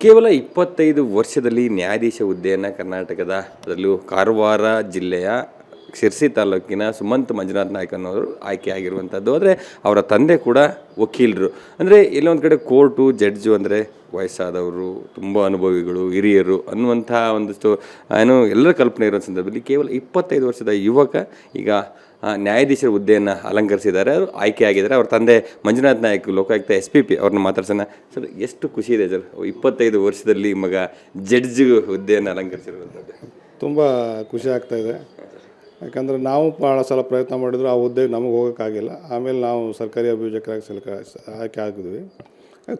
ಕೇವಲ 25 ವರ್ಷದಲ್ಲಿ ನ್ಯಾಯಾಧೀಶ ಹುದ್ದೆಯನ್ನು ಕರ್ನಾಟಕದ ಅದರಲ್ಲೂ ಕಾರವಾರ ಜಿಲ್ಲೆಯ ಶಿರ್ಸಿ ತಾಲೂಕಿನ ಸುಮಂತ್ ಮಂಜುನಾಥ್ ನಾಯ್ಕ ಅನ್ನೋರು ಆಯ್ಕೆಯಾಗಿರುವಂಥದ್ದು. ಆದರೆ ಅವರ ತಂದೆ ಕೂಡ ವಕೀಲರು. ಅಂದರೆ ಎಲ್ಲೊಂದು ಕಡೆ ಕೋರ್ಟು ಜಡ್ಜು ಅಂದರೆ ವಯಸ್ಸಾದವರು, ತುಂಬ ಅನುಭವಿಗಳು, ಹಿರಿಯರು ಅನ್ನುವಂಥ ಒಂದಷ್ಟು ಎಲ್ಲರ ಕಲ್ಪನೆ ಇರೋ ಸಂದರ್ಭದಲ್ಲಿ ಕೇವಲ 25 ವರ್ಷದ ಯುವಕ ಈಗ ನ್ಯಾಯಾಧೀಶರ ಹುದ್ದೆಯನ್ನು ಅಲಂಕರಿಸಿದ್ದಾರೆ, ಅವರು ಆಯ್ಕೆಯಾಗಿದ್ದಾರೆ. ಅವ್ರ ತಂದೆ ಮಂಜುನಾಥ್ ನಾಯ್ಕ, ಲೋಕಾಯುಕ್ತ SPP ಅವ್ರನ್ನ ಮಾತಾಡ್ಸೋಣ. ಸರ್, ಎಷ್ಟು ಖುಷಿ ಇದೆ ಸರ್ 25 ವರ್ಷದಲ್ಲಿ ಮಗ ಜಡ್ಜ್ ಹುದ್ದೆಯನ್ನು ಅಲಂಕರಿಸಿರುವಂಥದ್ದು? ತುಂಬ ಖುಷಿ ಆಗ್ತಾಯಿದೆ. ಯಾಕಂದರೆ ನಾವು ಭಾಳ ಸಲ ಪ್ರಯತ್ನ ಮಾಡಿದ್ರು ಆ ಹುದ್ದೆಗೆ ನಮಗೆ ಹೋಗೋಕ್ಕಾಗಿಲ್ಲ. ಆಮೇಲೆ ನಾವು ಸರ್ಕಾರಿ ಅಭಿಯೋಜಕರಾಗಿ ಆಯ್ಕೆ ಆಗಿದ್ವಿ.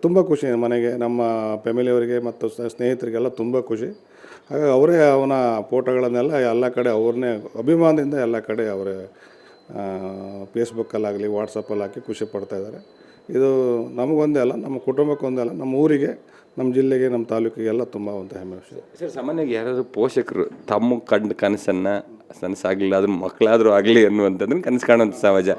ತುಂಬ ಖುಷಿ ಮನೆಗೆ, ನಮ್ಮ ಫ್ಯಾಮಿಲಿಯವರಿಗೆ ಮತ್ತು ಸ್ನೇಹಿತರಿಗೆಲ್ಲ ತುಂಬ ಖುಷಿ. ಹಾಗಾಗಿ ಅವರೇ ಅವನ ಫೋಟೋಗಳನ್ನೆಲ್ಲ ಎಲ್ಲ ಕಡೆ ಅವ್ರನ್ನೇ ಅಭಿಮಾನದಿಂದ ಎಲ್ಲ ಕಡೆ ಅವರೇ ಫೇಸ್ಬುಕ್ಕಲ್ಲಾಗಲಿ ವಾಟ್ಸಪ್ಪಲ್ಲಿ ಹಾಕಿ ಖುಷಿ ಪಡ್ತಾಯಿದ್ದಾರೆ. ಇದು ನಮಗೊಂದೇ ಅಲ್ಲ, ನಮ್ಮ ಕುಟುಂಬಕ್ಕೊಂದೇ ಅಲ್ಲ, ನಮ್ಮ ಊರಿಗೆ, ನಮ್ಮ ಜಿಲ್ಲೆಗೆ, ನಮ್ಮ ತಾಲೂಕಿಗೆಲ್ಲ ತುಂಬ ಒಂದು ಹೆಮ್ಮೆ ವಿಷಯ. ಸರ್, ಸಾಮಾನ್ಯವಾಗಿ ಯಾರಾದರೂ ಪೋಷಕರು ತಮ್ಮ ಕಂಡು ಕನಸನ್ನು ನನಸಾಗಲಿಲ್ಲ ಆದರೂ ಮಕ್ಕಳಾದರೂ ಆಗಲಿ ಅನ್ನುವಂಥದ್ದನ್ನು ಕನಸು ಕಾಣುವಂಥ ಸಹಜ.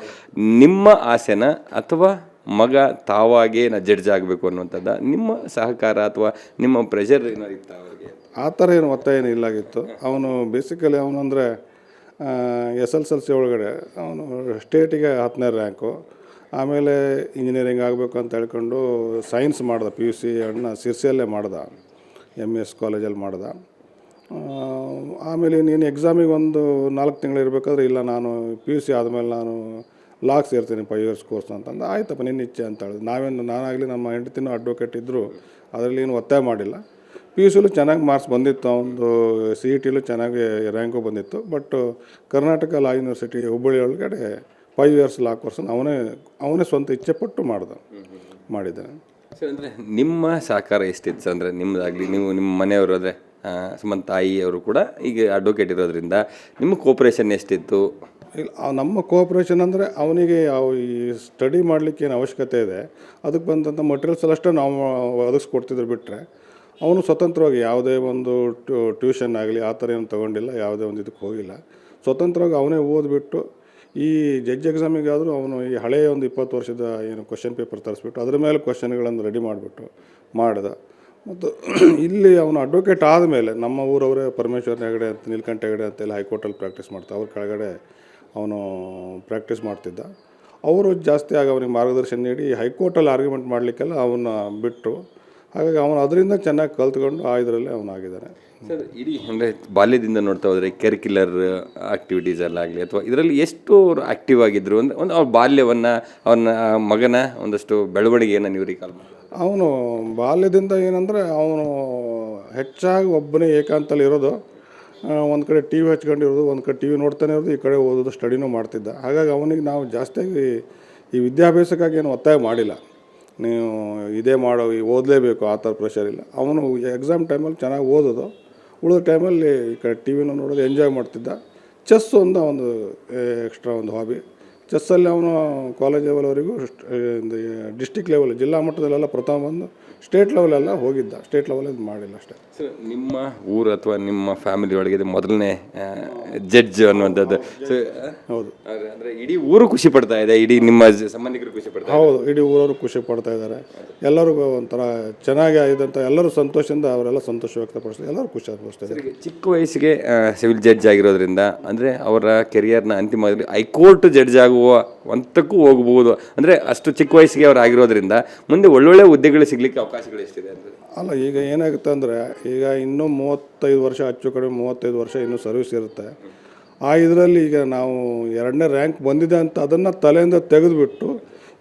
ನಿಮ್ಮ ಆಸೆನ ಅಥವಾ ಮಗ ತಾವಾಗೇ ಜಡ್ಜ್ ಆಗಬೇಕು ಅನ್ನುವಂಥದ್ದು ನಿಮ್ಮ ಸಹಕಾರ ಅಥವಾ ನಿಮ್ಮ ಪ್ರೆಷರ್ ಏನಾದ್ರು ಇತ್ತು ಅವರಿಗೆ? ಆ ಥರ ಏನು ಒತ್ತಾಯ ಏನು ಇಲ್ಲಾಗಿತ್ತು. ಅವನು ಬೇಸಿಕಲಿ ಅವನು ಅಂದರೆ SSLC ಒಳಗಡೆ ಅವನು ಸ್ಟೇಟಿಗೆ 10ನೇ ರ್ಯಾಂಕು. ಆಮೇಲೆ ಇಂಜಿನಿಯರಿಂಗ್ ಆಗಬೇಕು ಅಂತ ಹೇಳ್ಕೊಂಡು ಸೈನ್ಸ್ ಮಾಡ್ದೆ. PUC ಸಿರ್ಸಿಯಲ್ಲೇ ಮಾಡ್ದೆ, MS ಕಾಲೇಜಲ್ಲಿ ಮಾಡ್ದೆ. ಆಮೇಲೆ ನೀನು ಎಕ್ಸಾಮಿಗೆ ಒಂದು 4 ತಿಂಗಳು ಇರಬೇಕಾದ್ರೆ, ಇಲ್ಲ ನಾನು PUC ಆದಮೇಲೆ ನಾನು ಲಾಗ್ ಸೇರ್ತೀನಿ 5 years ಕೋರ್ಸ್ ಅಂತಂದು. ಆಯ್ತಪ್ಪ ನಿನ್ನ ಇಚ್ಛೆ ಅಂತ ಹೇಳಿದೆ. ನಾನಾಗಲಿ ನಮ್ಮ ಹೆಂಡತಿನೂ ಅಡ್ವೊಕೇಟ್ ಇದ್ದರು, ಅದರಲ್ಲಿ ಏನು ಒತ್ತಾಯ ಮಾಡಿಲ್ಲ. PUCಲೂ ಚೆನ್ನಾಗಿ ಮಾರ್ಕ್ಸ್ ಬಂದಿತ್ತು, ಒಂದು CETಲೂ ಚೆನ್ನಾಗಿ ರ್ಯಾಂಕು ಬಂದಿತ್ತು. But Karnataka law university Hubballi ಒಳಗಡೆ 5 years ಲಾ ಕೋರ್ಸನ್ನು ಅವನೇ ಸ್ವಂತ ಇಚ್ಛೆಪಟ್ಟು ಮಾಡಿದ್ದಾನೆ. ಸರ್, ಅಂದರೆ ನಿಮ್ಮ ಸಹಕಾರ ಎಷ್ಟಿತ್ತು ಸರ್? ಅಂದರೆ ನಿಮ್ಮದಾಗಲಿ, ನೀವು ನಿಮ್ಮ ಮನೆಯವರು ಅಂದರೆ ಸುಮಂತ್ ತಾಯಿಯವರು ಕೂಡ ಈಗ ಅಡ್ವೊಕೇಟ್ ಇರೋದ್ರಿಂದ ನಿಮ್ಮ ಕೋಪ್ರೇಷನ್ ಎಷ್ಟಿತ್ತು? ಇಲ್ಲ, ನಮ್ಮ ಕೋಆಪ್ರೇಷನ್ ಅಂದರೆ ಅವನಿಗೆ ಈ ಸ್ಟಡಿ ಮಾಡಲಿಕ್ಕೆ ಏನು ಅವಶ್ಯಕತೆ ಇದೆ ಅದಕ್ಕೆ ಬಂದಂಥ ಮಟೀರಿಯಲ್ಸ್ ಅಷ್ಟೇ ನಾವು ಒದಗಿಸ್ಕೊಡ್ತಿದ್ರು. ಬಿಟ್ಟರೆ ಅವನು ಸ್ವತಂತ್ರವಾಗಿ ಯಾವುದೇ ಒಂದು ಟ್ಯೂಷನ್ ಆಗಲಿ ಆ ಥರ ಏನು ತೊಗೊಂಡಿಲ್ಲ, ಯಾವುದೇ ಒಂದು ಇದಕ್ಕೆ ಹೋಗಿಲ್ಲ. ಸ್ವತಂತ್ರವಾಗಿ ಅವನೇ ಓದಿಬಿಟ್ಟು ಈ ಜಡ್ಜ್ ಎಕ್ಸಾಮಿಗಾದರೂ ಅವನು ಈ ಹಳೆಯ ಒಂದು 20 ವರ್ಷದ ಏನು ಕ್ವಶನ್ ಪೇಪರ್ ತರಿಸ್ಬಿಟ್ಟು ಅದರ ಮೇಲೆ ಕ್ವಶನ್ಗಳನ್ನು ರೆಡಿ ಮಾಡಿಬಿಟ್ಟು ಮಾಡ್ದೆ. ಮತ್ತು ಇಲ್ಲಿ ಅವನು ಅಡ್ವೊಕೇಟ್ ಆದಮೇಲೆ ನಮ್ಮ ಊರವರೇ ಪರಮೇಶ್ವರ್ ಹೆಗಡೆ ಅಂತ, ನೀಲಕಂಠ ಹೆಗಡೆ ಅಂತೆಲ್ಲ ಹೈಕೋರ್ಟಲ್ಲಿ ಪ್ರಾಕ್ಟೀಸ್ ಮಾಡ್ತಾರೆ. ಅವ್ರ ಕೆಳಗಡೆ ಅವನು ಪ್ರಾಕ್ಟೀಸ್ ಮಾಡ್ತಿದ್ದ. ಅವರು ಜಾಸ್ತಿ ಆಗಿ ಅವನಿಗೆ ಮಾರ್ಗದರ್ಶನ ನೀಡಿ ಹೈಕೋರ್ಟಲ್ಲಿ ಆರ್ಗ್ಯುಮೆಂಟ್ ಮಾಡಲಿಕ್ಕೆಲ್ಲ ಅವನ್ನ ಬಿಟ್ಟರು. ಹಾಗಾಗಿ ಅವನು ಅದರಿಂದ ಚೆನ್ನಾಗಿ ಕಲ್ತ್ಕೊಂಡು ಇದರಲ್ಲಿ ಅವನಾಗಿದ್ದಾನೆ. ಸರ್, ಇಡೀ ಅಂದರೆ ಬಾಲ್ಯದಿಂದ ನೋಡ್ತಾ ಹೋದರೆ ಕರಿಕ್ಯುಲರ್ ಆ್ಯಕ್ಟಿವಿಟೀಸಲ್ಲಾಗಲಿ ಅಥವಾ ಇದರಲ್ಲಿ ಎಷ್ಟು ಅವರು ಆ್ಯಕ್ಟಿವ್ ಆಗಿದ್ದರು ಅಂದರೆ ಅವ್ರ ಬಾಲ್ಯವನ್ನು, ಅವನ ಮಗನ ಒಂದಷ್ಟು ಬೆಳವಣಿಗೆಯನ್ನು ನೀವು ರೀಕಾಲ್ ಮಾಡಿ? ಅವನು ಬಾಲ್ಯದಿಂದ ಏನಂದರೆ ಅವನು ಹೆಚ್ಚಾಗಿ ಒಬ್ಬನೇ ಏಕಾಂತಲ್ಲಿ ಇರೋದು. ಒಂದು ಕಡೆ TV ಹಚ್ಕೊಂಡಿರೋದು, ಒಂದು ಕಡೆ TV ನೋಡ್ತಾನೆ ಇರೋದು, ಈ ಕಡೆ ಓದೋದು, ಸ್ಟಡಿನೂ ಮಾಡ್ತಿದ್ದ. ಹಾಗಾಗಿ ಅವನಿಗೆ ನಾವು ಜಾಸ್ತಿಯಾಗಿ ಈ ವಿದ್ಯಾಭ್ಯಾಸಕ್ಕಾಗಿ ಏನು ಒತ್ತಾಯ ಮಾಡಿಲ್ಲ, ನೀವು ಇದೇ ಮಾಡೋ, ಓದಲೇಬೇಕು ಆ ಥರ ಪ್ರೆಷರ್ ಇಲ್ಲ. ಅವನು ಎಕ್ಸಾಮ್ ಟೈಮಲ್ಲಿ ಚೆನ್ನಾಗಿ ಓದೋದು, ಉಳಿದ ಟೈಮಲ್ಲಿ ಈ ಕಡೆ TVನೂ ನೋಡೋದು, ಎಂಜಾಯ್ ಮಾಡ್ತಿದ್ದ. ಚೆಸ್ ಒಂದು ಎಕ್ಸ್ಟ್ರಾ ಒಂದು ಹಾಬಿ. ಚೆಸ್ಸಲ್ಲಿ ಅವನು ಕಾಲೇಜ್ ಲೆವೆಲ್ವರೆಗೂ, ಡಿಸ್ಟಿಕ್ ಲೆವೆಲ್, ಜಿಲ್ಲಾ ಮಟ್ಟದಲ್ಲೆಲ್ಲ ಪ್ರಥಮ ಬಂದು ಸ್ಟೇಟ್ ಲೆವೆಲೆಲ್ಲ ಹೋಗಿದ್ದ. ಸ್ಟೇಟ್ ಲೆವೆಲ್ ಮಾಡಿಲ್ಲ ಅಷ್ಟೇ. ಸರ್, ನಿಮ್ಮ ಊರು ಅಥವಾ ನಿಮ್ಮ ಫ್ಯಾಮಿಲಿ ಒಳಗೆ ಇದು ಮೊದಲನೇ ಜಡ್ಜ್ ಅನ್ನುವಂಥದ್ದು. ಹೌದು, ಅಂದರೆ ಇಡೀ ಊರು ಖುಷಿ ಪಡ್ತಾ ಇದೆ, ಇಡೀ ನಿಮ್ಮ ಸಂಬಂಧಿಕರು ಖುಷಿ ಪಡ್ತಾ? ಹೌದು, ಇಡೀ ಊರವರು ಖುಷಿ ಪಡ್ತಾ ಇದ್ದಾರೆ. ಎಲ್ಲರಿಗೂ ಒಂಥರ ಚೆನ್ನಾಗಿ ಆಗಿದ್ದಂಥ, ಎಲ್ಲರೂ ಸಂತೋಷದಿಂದ ಅವರೆಲ್ಲ ಸಂತೋಷ ವ್ಯಕ್ತಪಡಿಸ್ತಾರೆ, ಎಲ್ಲರೂ ಖುಷಿ ಅನಿಸ್ತಾರೆ. ಚಿಕ್ಕ ವಯಸ್ಸಿಗೆ ಸಿವಿಲ್ ಜಡ್ಜ್ ಆಗಿರೋದ್ರಿಂದ ಅಂದರೆ ಅವರ ಕೆರಿಯರ್ನ ಅಂತಿಮವಾಗಿ ಹೈಕೋರ್ಟ್ ಜಡ್ಜ್ ಆಗುವ ಹಂತಕ್ಕೂ ಹೋಗ್ಬೋದು. ಅಂದರೆ ಅಷ್ಟು ಚಿಕ್ಕ ವಯಸ್ಸಿಗೆ ಅವ್ರು ಆಗಿರೋದ್ರಿಂದ ಮುಂದೆ ಒಳ್ಳೊಳ್ಳೆ ಹುದ್ದೆಗಳು ಸಿಗಲಿಕ್ಕೆ ಅವಕಾಶಗಳು ಎಷ್ಟಿದೆ ಅಂದರೆ? ಅಲ್ಲ, ಈಗ ಏನಾಗುತ್ತೆ ಅಂದರೆ, ಈಗ ಇನ್ನೂ 35 ವರ್ಷ, ಹೆಚ್ಚು ಕಡಿಮೆ 35 ವರ್ಷ ಇನ್ನೂ ಸರ್ವಿಸ್ ಇರುತ್ತೆ. ಇದರಲ್ಲಿ ಈಗ ನಾವು 2ನೇ ರ್ಯಾಂಕ್ ಬಂದಿದೆ ಅಂತ ಅದನ್ನು ತಲೆಯಿಂದ ತೆಗೆದುಬಿಟ್ಟು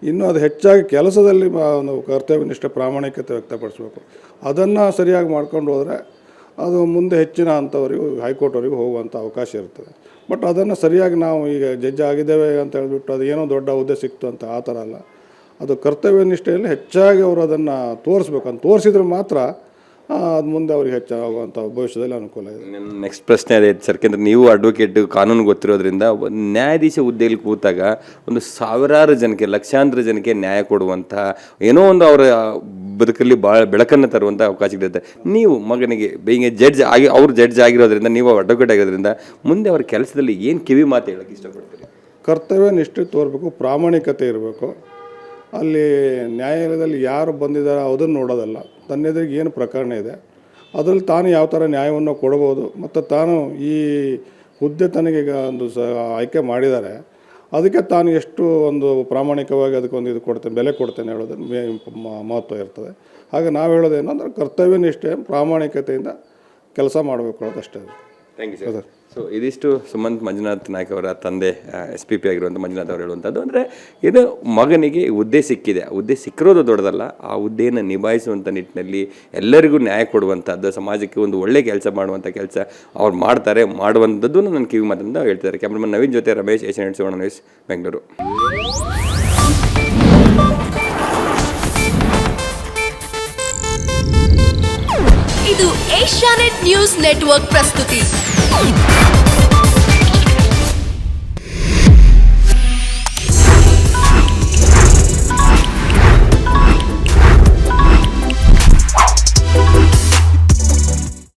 ಇನ್ನೂ ಅದು ಹೆಚ್ಚಾಗಿ ಕೆಲಸದಲ್ಲಿ ಒಂದು ಕರ್ತವ್ಯನಿಷ್ಠ ಪ್ರಾಮಾಣಿಕತೆ ವ್ಯಕ್ತಪಡಿಸ್ಬೇಕು. ಅದನ್ನು ಸರಿಯಾಗಿ ಮಾಡ್ಕೊಂಡು ಹೋದರೆ ಅದು ಮುಂದೆ ಹೆಚ್ಚಿನ ಹಂತವರೆಗೂ, ಹೈಕೋರ್ಟ್ವರೆಗೂ ಹೋಗುವಂಥ ಅವಕಾಶ ಇರ್ತದೆ. ಬಟ್ ಅದನ್ನು ಸರಿಯಾಗಿ ನಾವು ಈಗ ಜಡ್ಜ್ ಆಗಿದ್ದೇವೆ ಅಂತ ಹೇಳಿಬಿಟ್ಟು ಅದು ಏನೋ ದೊಡ್ಡ ಹುದ್ದೆ ಸಿಕ್ತು ಅಂತ ಆ ಥರ ಅಲ್ಲ. ಅದು ಕರ್ತವ್ಯ ನಿಷ್ಠೆಯಲ್ಲಿ ಹೆಚ್ಚಾಗಿ ಅವರು ಅದನ್ನು ತೋರಿಸ್ಬೇಕು. ಅಂತ ತೋರಿಸಿದ್ರೆ ಮಾತ್ರ ಅದು ಮುಂದೆ ಅವ್ರಿಗೆ ಹೆಚ್ಚಾಗುವಂಥ ಭವಿಷ್ಯದಲ್ಲಿ ಅನುಕೂಲ ಇದೆ. ನನ್ನ ನೆಕ್ಸ್ಟ್ ಪ್ರಶ್ನೆ ಅದೇ ಸರ್, ಯಾಕೆಂದರೆ ನೀವು ಅಡ್ವೊಕೇಟ್, ಕಾನೂನು ಗೊತ್ತಿರೋದ್ರಿಂದ ನ್ಯಾಯಾಧೀಶ ಹುದ್ದೆಯಲ್ಲಿ ಕೂತಾಗ ಒಂದು ಸಾವಿರಾರು ಜನಕ್ಕೆ, ಲಕ್ಷಾಂತರ ಜನಕ್ಕೆ ನ್ಯಾಯ ಕೊಡುವಂಥ ಏನೋ ಒಂದು ಅವರ ಬದುಕಲ್ಲಿ ಭಾಳ ಬೆಳಕನ್ನು ತರುವಂಥ ಅವಕಾಶಗಳಿರುತ್ತೆ. ನೀವು ಮಗನಿಗೆ ಬೇಗ ಜಡ್ಜ್ ಆಗಿ, ಅವರು ಜಡ್ಜ್ ಆಗಿರೋದ್ರಿಂದ, ನೀವು ಅಡ್ವೊಕೇಟ್ ಆಗಿರೋದ್ರಿಂದ ಮುಂದೆ ಅವರ ಕೆಲಸದಲ್ಲಿ ಏನು ಕಿವಿ ಮಾತು ಹೇಳೋಕ್ಕೆ ಇಷ್ಟಪಡ್ತೀರಿ? ಕರ್ತವ್ಯ ನಿಷ್ಠೆ ತೋರಬೇಕು, ಪ್ರಾಮಾಣಿಕತೆ ಇರಬೇಕು. ಅಲ್ಲಿ ನ್ಯಾಯಾಲಯದಲ್ಲಿ ಯಾರು ಬಂದಿದ್ದಾರೆ ಅದನ್ನು ನೋಡೋದಲ್ಲ, ತನ್ನ ಎದುರಿಗೆ ಏನು ಪ್ರಕರಣ ಇದೆ ಅದರಲ್ಲಿ ತಾನು ಯಾವ ಥರ ನ್ಯಾಯವನ್ನು ಕೊಡ್ಬೋದು ಮತ್ತು ತಾನು ಈ ಹುದ್ದೆ ತನಗೆ ಈಗ ಒಂದು ಆಯ್ಕೆ ಮಾಡಿದ್ದಾರೆ, ಅದಕ್ಕೆ ತಾನು ಎಷ್ಟು ಒಂದು ಪ್ರಾಮಾಣಿಕವಾಗಿ ಅದಕ್ಕೊಂದು ಇದು ಕೊಡ್ತೇನೆ, ಬೆಲೆ ಕೊಡ್ತೇನೆ ಹೇಳೋದು ಮಹತ್ವ ಇರ್ತದೆ. ಹಾಗೆ ನಾವು ಹೇಳೋದೇನಂದ್ರೆ ಕರ್ತವ್ಯನಿಷ್ಠೆ ಪ್ರಾಮಾಣಿಕತೆಯಿಂದ ಕೆಲಸ ಮಾಡಬೇಕು ಅನ್ನೋದಷ್ಟೇ. Thank you sir. ಸೊ ಇದಿಷ್ಟು ಸುಮಂತ್ ಮಂಜುನಾಥ್ ನಾಯ್ಕ ಅವರ ತಂದೆ SPP ಆಗಿರುವಂಥ ಮಂಜುನಾಥ್ ಅವರು ಹೇಳುವಂಥದ್ದು. ಅಂದರೆ ಇದು ಮಗನಿಗೆ ಹುದ್ದೆ ಸಿಕ್ಕಿದೆ, ಹುದ್ದೆ ಸಿಕ್ಕಿರೋದು ದೊಡ್ಡದಲ್ಲ, ಆ ಹುದ್ದೆಯನ್ನು ನಿಭಾಯಿಸುವಂಥ ನಿಟ್ಟಿನಲ್ಲಿ ಎಲ್ಲರಿಗೂ ನ್ಯಾಯ ಕೊಡುವಂಥದ್ದು, ಸಮಾಜಕ್ಕೆ ಒಂದು ಒಳ್ಳೆ ಕೆಲಸ ಮಾಡುವಂಥ ಕೆಲಸ ಅವ್ರು ಮಾಡ್ತಾರೆ, ಮಾಡುವಂಥದ್ದು ನನ್ನ ಕಿವಿ ಮಾತಿಂದ ಹೇಳ್ತಾರೆ. ಕ್ಯಾಮ್ರಾಮನ್ ನವೀನ್ ಜೊತೆ ರಮೇಶ್, ಏಷ್ಯಾನೆಟ್ ಸುವರ್ಣ ನ್ಯೂಸ್, ಬೆಂಗಳೂರು. ಇದು ಏಷ್ಯಾನೆಟ್ ನ್ಯೂಸ್ ನೆಟ್ವರ್ಕ್ ಪ್ರಸ್ತುತಿ.